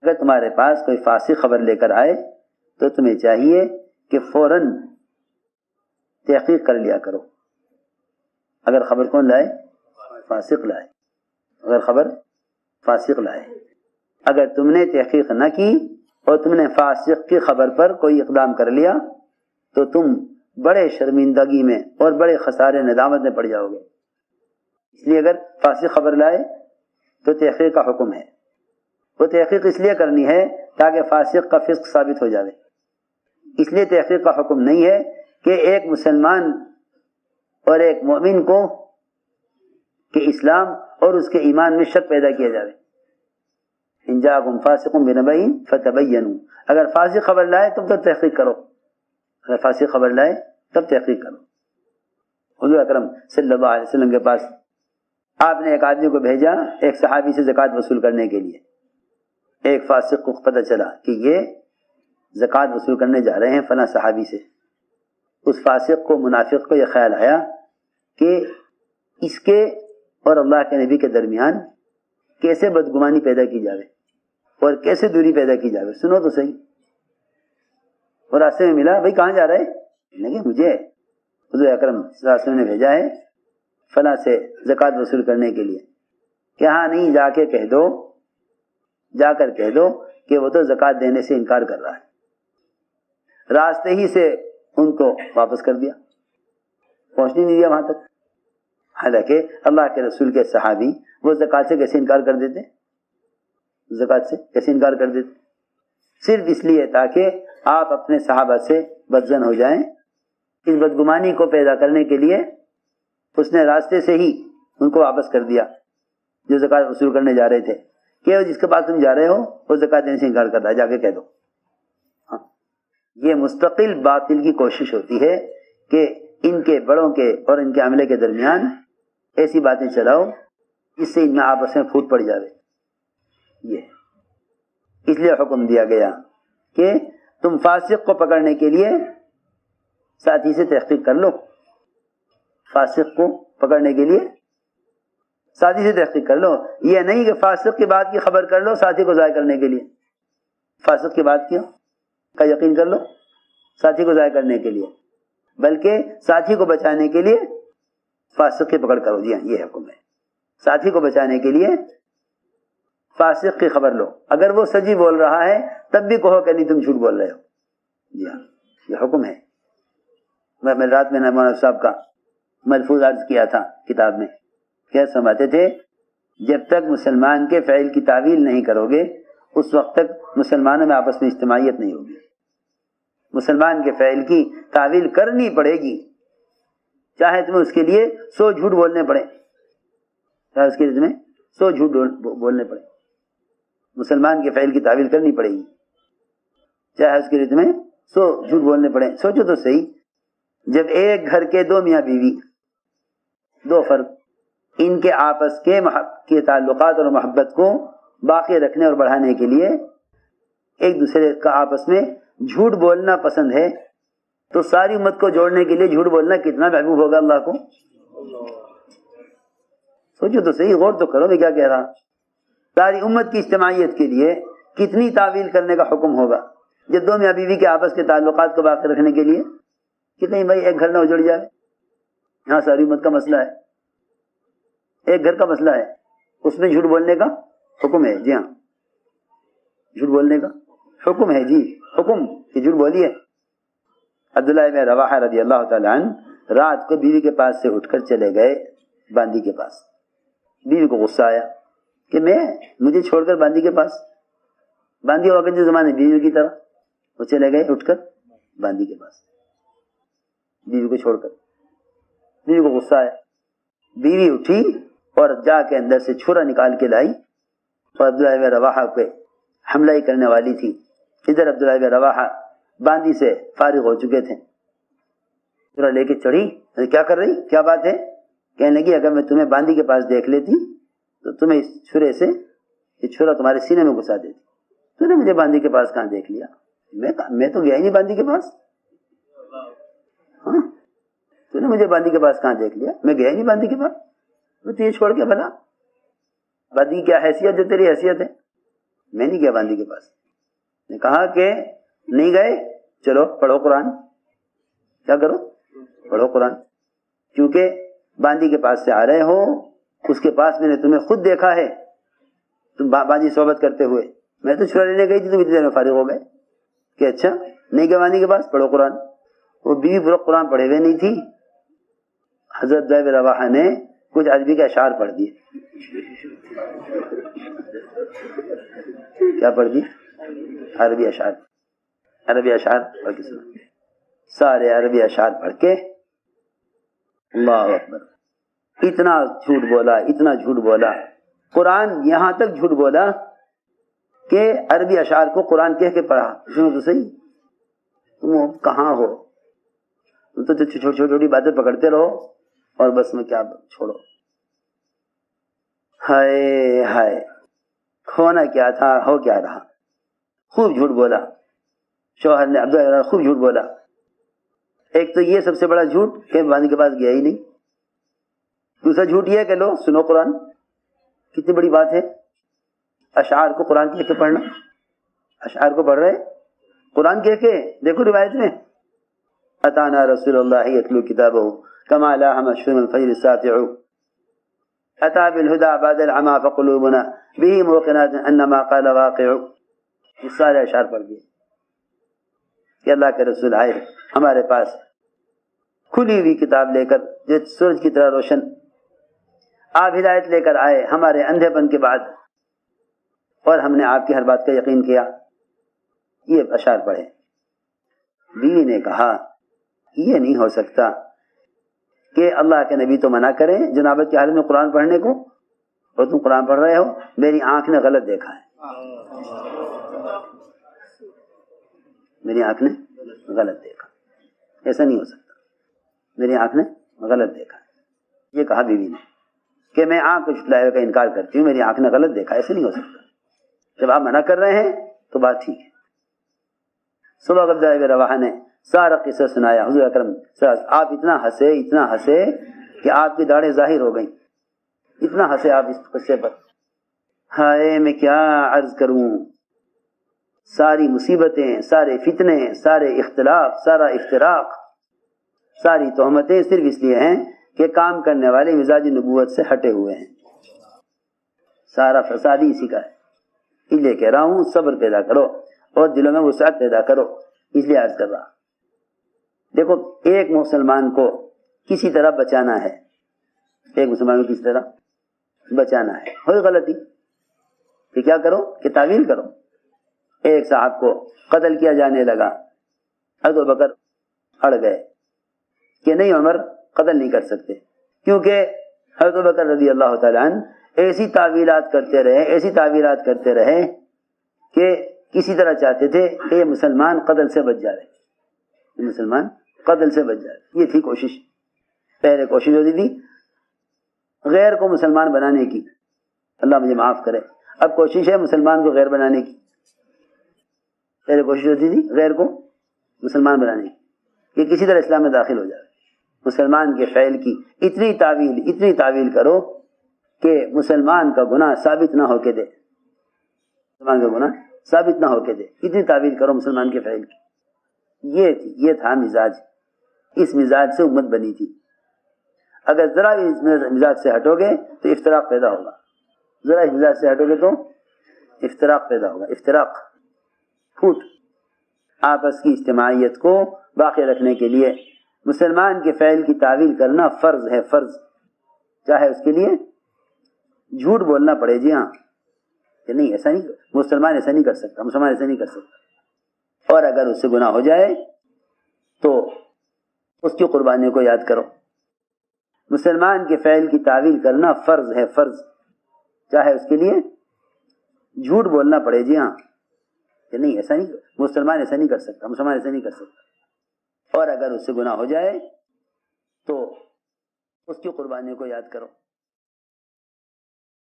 اگر تمہارے پاس کوئی فاسق خبر لے کر آئے تو تمہیں چاہیے کہ فوراً تحقیق کر لیا کرو. اگر خبر کون لائے؟ فاسق لائے. اگر خبر فاسق لائے. اگر تم نے تحقیق نہ کی اور تم نے فاسق کی خبر پر کوئی اقدام کر لیا تو تم بڑے شرمندگی میں اور بڑے خسارے ندامت میں پڑ جاؤ گے. اس لیے اگر فاسق خبر لائے تو تحقیق کا حکم ہے. وہ تحقیق اس لیے کرنی ہے تاکہ فاسق کا فسق ثابت ہو جائے. اس لیے تحقیق کا حکم نہیں ہے کہ ایک مسلمان اور ایک مومن کو کہ اسلام اور اس کے ایمان میں شک پیدا کیا جائے. ان جاءکم فاسق بنبأ فتبینوا. اگر فاسق خبر لائے تم تو تحقیق کرو. اگر فاسق خبر لائے تب تحقیق کرو. حضور اکرم صلی اللہ علیہ وسلم کے پاس آپ نے ایک آدمی کو بھیجا ایک صحابی سے زکوٰۃ وصول کرنے کے لیے. ایک فاسق کو پتہ چلا کہ یہ زکوٰۃ وصول کرنے جا رہے ہیں فلاں صحابی سے. اس فاسق کو منافق کو یہ خیال آیا کہ اس کے اور اللہ کے نبی کے درمیان کیسے بدگمانی پیدا کی جائے اور کیسے دوری پیدا کی جائے. سنو تو صحیح. اور راستے میں ملا بھائی کہاں جا رہے ہیں؟ مجھے حضور اکرم صلی اللہ علیہ وسلم نے بھیجا ہے فلاں سے زکوٰۃ وصول کرنے کے لیے. کہ ہاں نہیں جا کر کہہ دو کہ وہ تو زکوٰۃ دینے سے انکار کر رہا ہے. راستے ہی سے ان کو واپس کر دیا. پہنچنے نہیں دیا وہاں تک. حالانکہ اللہ کے رسول کے صحابی وہ زکوٰۃ سے کیسے انکار کر دیتے؟ زکوٰۃ سے کیسے انکار کر دیتے؟ صرف اس لیے تاکہ آپ اپنے صحابہ سے بدظن ہو جائیں. اس بدگمانی کو پیدا کرنے کے لیے اس نے راستے سے ہی ان کو واپس کر دیا جو زکوٰۃ وصول کرنے جا رہے تھے کہ جس کے پاس تم جا رہے ہو وہ زکوٰۃ دینے سے انکار کر رہا ہے، جا کے کہہ دو. ہاں، یہ مستقل باطل کی کوشش ہوتی ہے کہ ان کے بڑوں کے اور ان کے عملے کے درمیان ایسی باتیں چلاؤ جس سے ان میں آپس میں پھوٹ پڑ جاوے. یہ اس لیے حکم دیا گیا کہ تم فاسق کو پکڑنے کے لیے ساتھی سے تحقیق کر لو. فاسق کو پکڑنے کے لیے ساتھی سے تحقیق کر لو. یہ نہیں کہ فاسق کی بات کی خبر کر لو ساتھی کو ضائع کرنے کے لیے. فاسق کی بات کا یقین کر لو ساتھی کو ضائع کرنے کے لیے، بلکہ ساتھی کو بچانے کے لیے فاسق کی پکڑ کرو. جی ہاں، یہ حکم ہے. ساتھی کو بچانے کے لیے فاسق کی خبر لو. اگر وہ سچی بول رہا ہے تب بھی کہو کہ نہیں تم جھوٹ بول رہے ہو. جی ہاں، یہ حکم ہے. میں رات میں مولانا صاحب کا ملفوظ عرض کیا تھا کتاب میں. کیا سمجھتے تھے؟ جب تک مسلمان کے فعل کی تعویل نہیں کرو گے اس وقت تک مسلمانوں میں آپس میں اجتماعیت نہیں ہوگی. مسلمان کے فعل کی تعویل کرنی پڑے گی، چاہے تمہیں اس کے لیے 100 جھوٹ بولنے پڑے. چاہے اس کے لیے تمہیں 100 جھوٹ بولنے پڑے. مسلمان کے فعل کی تعویل کرنی پڑے گی، چاہے اس کے لیے تمہیں 100 جھوٹ بولنے پڑے. سوچو تو صحیح، جب ایک گھر کے 2 میاں بیوی، 2 فرد، ان کے آپس کے تعلقات اور محبت کو باقی رکھنے اور بڑھانے کے لیے ایک دوسرے کا آپس میں جھوٹ بولنا پسند ہے، تو ساری امت کو جوڑنے کے لیے جھوٹ بولنا کتنا محبوب ہوگا اللہ کو. سوچو تو صحیح، غور تو کرو میں کیا کہہ رہا. ساری امت کی اجتماعیت کے لیے کتنی تعویل کرنے کا حکم ہوگا جب 2 میاں بیوی کے آپس کے تعلقات کو باقی رکھنے کے لیے کہ نہیں بھائی ایک گھر نہ اجڑ جائے. یہاں ساری امت کا مسئلہ ہے، ایک گھر کا مسئلہ ہے، اس میں جھوٹ بولنے کا حکم ہے. جی ہاں، جھوٹ بولنے کا حکم ہے. جی حکم کہ جھوٹ بولیے. عبداللہ بن رواحہ رضی اللہ تعالی عنہ رات کو بیوی کے پاس سے اٹھ کر چلے گئے باندی کے پاس. بیوی کو غصہ آیا کہ مجھے چھوڑ کر باندی کے پاس. باندی ہوا کے زمانے بیوی کی طرح وہ چلے گئے اٹھ کر باندی کے پاس بیوی کو چھوڑ کر. بیوی کو غصہ آیا. بیوی اٹھی اور جا کے اندر سے چھرا نکال کے لائی اور عبداللہ بن رواحہ پہ حملہ ہی کرنے والی تھی. ادھر عبداللہ بن رواحہ باندی سے فارغ ہو چکے تھے. چھرا لے کے چڑھی. کیا کر رہی؟ کیا بات ہے؟ کہنے لگی اگر میں تمہیں باندی کے پاس دیکھ لیتی تو تمہیں اس چھرے سے یہ چھرا تمہارے سینے میں گھسا دیتی. تو نے مجھے باندی کے پاس کہاں دیکھ لیا؟ میں تو گیا ہی نہیں باندی کے پاس. ہاں، تو نے مجھے باندی کے پاس کہاں دیکھ لیا؟ میں گیا ہی نہیں باندی کے پاس. تو یہ چھوڑ کے بھلا باندی کی کیا حیثیت ہے؟ تیری حیثیت ہے میں نہیں گیا باندی کے پاس. نے کہا کہ نہیں گئے, چلو پڑھو قرآن. کیا کرو؟ پڑھو قرآن. کیونکہ باندی کے پاس سے آ رہے ہو, اس کے پاس میں نے تمہیں خود دیکھا ہے تم باندی صحبت کرتے ہوئے. میں تو چھڑا لینے گئی تھی, تم اتنی دیر میں فارغ ہو گئے کہ اچھا نہیں گئے باندی کے پاس, پڑھو قرآن. وہ بیوی پورا قرآن پڑھے ہوئے نہیں تھی. حضرت ابن رواحہ نے کچھ عربی کے اشعار پڑھ دیے. کیا پڑھ دیے؟ عربی اشعار. عربی اشعار پڑھ کے سنا, سارے عربی اشعار پڑھ کے اللہ اکبر, اتنا جھوٹ بولا, اتنا جھوٹ بولا. قرآن یہاں تک جھوٹ بولا کہ عربی اشعار کو قرآن کہہ کے پڑھا. سنو تو صحیح, تم کہاں ہو؟ تم تو چھوٹی چھوٹی باتیں پکڑتے رہو اور بس میں کیا چھوڑو. ہائے ہائے, کھونا کیا تھا ہو کیا رہا. خوب جھوٹ بولا شوہر نے, عبداللہ خوب جھوٹ بولا. ایک تو یہ سب سے بڑا جھوٹ کہ باندی کے پاس گیا ہی نہیں. دوسرا جھوٹ یہ کہ لو سنو قرآن, کتنی بڑی بات ہے. اشعار کو قرآن کہہ کے پڑھنا, اشعار کو پڑھ رہے قرآن کہہ کے. دیکھو روایت میں, اتانا رسول اللہ یتلو کتابہ کما لاح مشہور الفجر الساطع اتا بالہدى بعد العمى فقلوبنا به موقنات انما قال واقع. یہ سارے اشعار پڑھ دیے کہ اللہ کے رسول آئے ہمارے پاس کھلی ہوئی کتاب لے کر جو سورج کی طرح روشن, آپ ہدایت لے کر آئے ہمارے اندھے پن کے بعد, اور ہم نے آپ کی ہر بات کا یقین کیا. یہ اشعار پڑھے. بیوی نے کہا یہ نہیں ہو سکتا کہ اللہ کے نبی تو منع کریں جنابت کی حالت میں قرآن پڑھنے کو, اور تم قرآن پڑھ رہے ہو. میری آنکھ نے غلط دیکھا ہے, میری آنکھ نے غلط دیکھا, ایسا نہیں ہو سکتا, میری آنکھ نے غلط دیکھا. یہ کہا بیوی نے کہ میں آنکھ کو جھٹلائے کا انکار کرتی ہوں, میری آنکھ نے غلط دیکھا, ایسا نہیں ہو سکتا. جب آپ منع کر رہے ہیں تو بات ٹھیک ہے. صبح عبداللہ ابن رواحہ نے سارا قصہ سنایا. حضور اکرم صلی اللہ علیہ وسلم, آپ اتنا ہنسے کہ آپ کی داڑھیں ظاہر ہو گئیں. اتنا ہنسے آپ اس قصے پر. ہائے میں کیا عرض کروں, ساری مصیبتیں, سارے فتنے, سارے اختلاف, سارا افتراق, ساری تہمتیں صرف اس لیے ہیں کہ کام کرنے والے مزاج نبوت سے ہٹے ہوئے ہیں. سارا فساد ہی اسی کا ہے. اس لیے کہہ رہا ہوں صبر پیدا کرو اور دلوں میں وسعت پیدا کرو. اس لیے عرض کر رہا. دیکھو ایک مسلمان کو کسی طرح بچانا ہے, ایک مسلمان کو کسی طرح بچانا ہے. ہوئی غلطی کہ کیا کرو کہ تعویل کرو. ایک صاحب کو قتل کیا جانے لگا, حضرت ابوبکر اڑ گئے کہ نہیں عمر قتل نہیں کر سکتے, کیونکہ حضرت ابوبکر رضی اللہ تعالیٰ عنہ ایسی تعویلات کرتے رہے کہ کسی طرح چاہتے تھے کہ یہ مسلمان قتل سے بچ جائے, یہ مسلمان قتل سے بچ جائے. یہ تھی کوشش. پہلے کوشش ہوتی تھی غیر کو مسلمان بنانے کی, اللہ مجھے معاف کرے. اب کوشش ہے مسلمان کو غیر بنانے کی. پہلے کوشش ہوتی تھی غیر کو مسلمان بنانے کی کہ کسی طرح اسلام میں داخل ہو جائے. مسلمان کے فعل کی اتنی تعویل کرو کہ مسلمان کا گناہ ثابت نہ ہو کے دے, مسلمان کا گناہ ثابت نہ ہو کے دے. اتنی تعویل کرو مسلمان کے فعل کی. یہ تھا مزاج. اس مزاج سے امت بنی تھی. اگر ذرا اس مزاج سے ہٹو گے تو افتراق پیدا ہوگا. ذرا اس مزاج سے ہٹو گے تو افتراق پیدا ہوگا. افتراق, پھوٹ. آپس کی اجتماعیت کو باقی رکھنے کے لیے مسلمان کے فعل کی تعویل کرنا فرض ہے, فرض. چاہے اس کے لیے جھوٹ بولنا پڑے. جی ہاں, کہ نہیں ایسا نہیں, مسلمان ایسا نہیں کر سکتا, مسلمان ایسا نہیں کر سکتا. اور اگر اس سے گناہ ہو جائے تو اس کی قربانیوں کو یاد کرو. مسلمان کے فعل کی تعویل کرنا فرض ہے, فرض. چاہے اس کے لیے جھوٹ بولنا پڑے. جی ہاں, کہ نہیں ایسا نہیں, مسلمان ایسا نہیں کر سکتا, مسلمان ایسا نہیں کر سکتا. اور اگر اس سے گناہ ہو جائے تو اس کی قربانیوں کو یاد کرو.